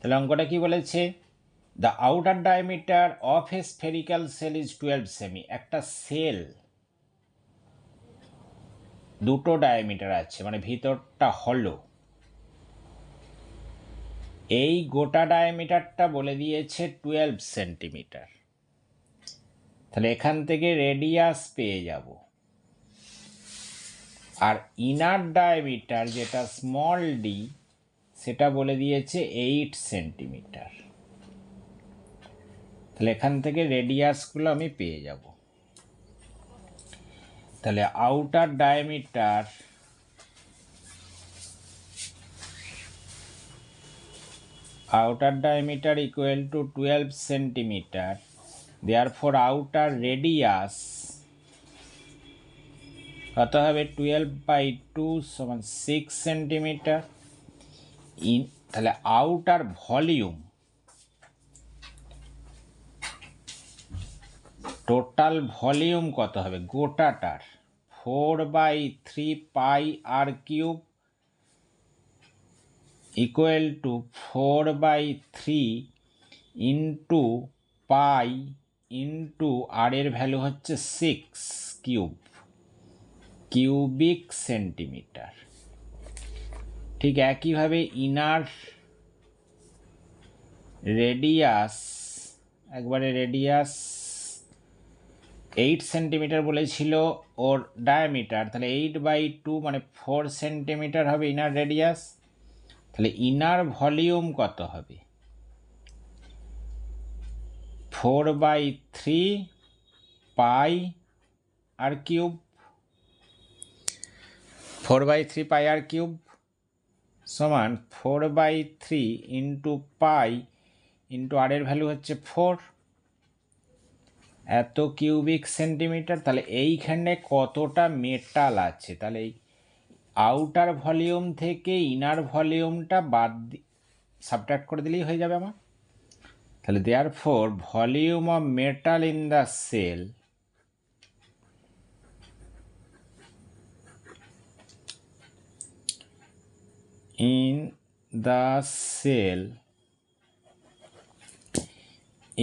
তাহলে অঙ্কটা কি বলেছে, the outer diameter of a spherical cell is 12 সেমি। একটা সেল দুটো ডায়ামিটার আছে, মানে ভিতরটা হলো, এই গোটা ডায়ামিটারটা বলে দিয়েছে 12 সেন্টিমিটার। তাহলে এখান থেকে রেডিয়াস পেয়ে যাব, আর ইনার ডায়ামিটার যেটা স্মল ডি সেটা বলে দিয়েছে 8 সেন্টিমিটার। তাহলে এখান থেকে রেডিয়াসগুলো আমি পেয়ে যাব। তাহলে outer diameter equal to 12 centimetre, therefore outer radius কত হবে, 12/2 সমান 6 সেন্টিমিটার। তাহলে আউটার ভলিউম, টোটাল ভলিউম কত হবে গোটাটার, 4/3 pi r cube equal to 4/3 into pi into r এর ভ্যালু হচ্ছে 6 কিউবিক সেন্টিমিটার। ঠিক একইভাবে ইনার রেডিয়াস, একবারে রেডিয়াস 8 সেন্টিমিটার বলেছিল ওর ডায়ামিটার, তাহলে 8/2 মানে 4 সেন্টিমিটার হবে ইনার রেডিয়াস। তাহলে ইনার ভলিউম কত হবে, 4/3 pi r cube, 4/3 pi r cube সমান 4/3 ইন্টু পাই ইন্টু আর এর ভ্যালু হচ্ছে 4, এত কিউবিক সেন্টিমিটার। তাহলে এইখানে কতটা মেটাল আছে, তাহলে এই আউটার ভলিউম থেকে ইনার ভলিউমটা বাদ সাবট্রাক্ট করে দিলেই হয়ে যাবে আমার। তাহলে therefore volume of metal in the sell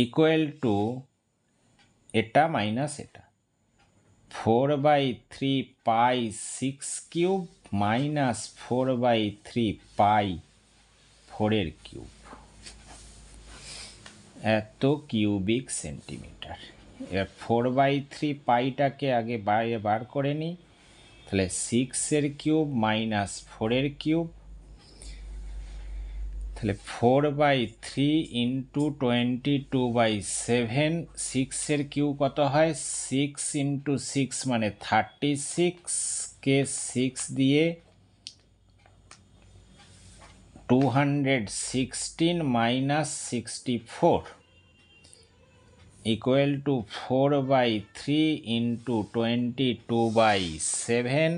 equal to এটা মাইনাস এটা, 4/3 পাই 6 কিউব মাইনাস 4/3 পাই 4 কিউব, এত কিউবিক সেন্টিমিটার। এবার 4/3 পাইটাকে আগে বাইরে বার করে নিই, তাহলে 6 কিউব মাইনাস 4 কিউব, তাহলে 4/3 ইন্টু 22/7, 6 কিউব কত হয়, 6 ইন্টু 6 মানে 36, কে 6 দিয়ে 216 minus 64 equal to 4/3 into 22/7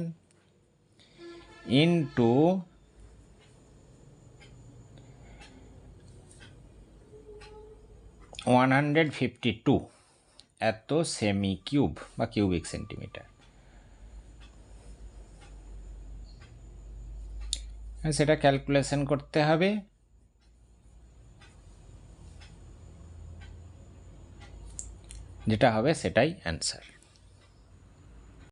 into 152, এত সেমি কিউব বা কিউবিক সেন্টিমিটার। সেটা ক্যালকুলেশন করতে হবে, যেটা হবে সেটাই অ্যান্সার।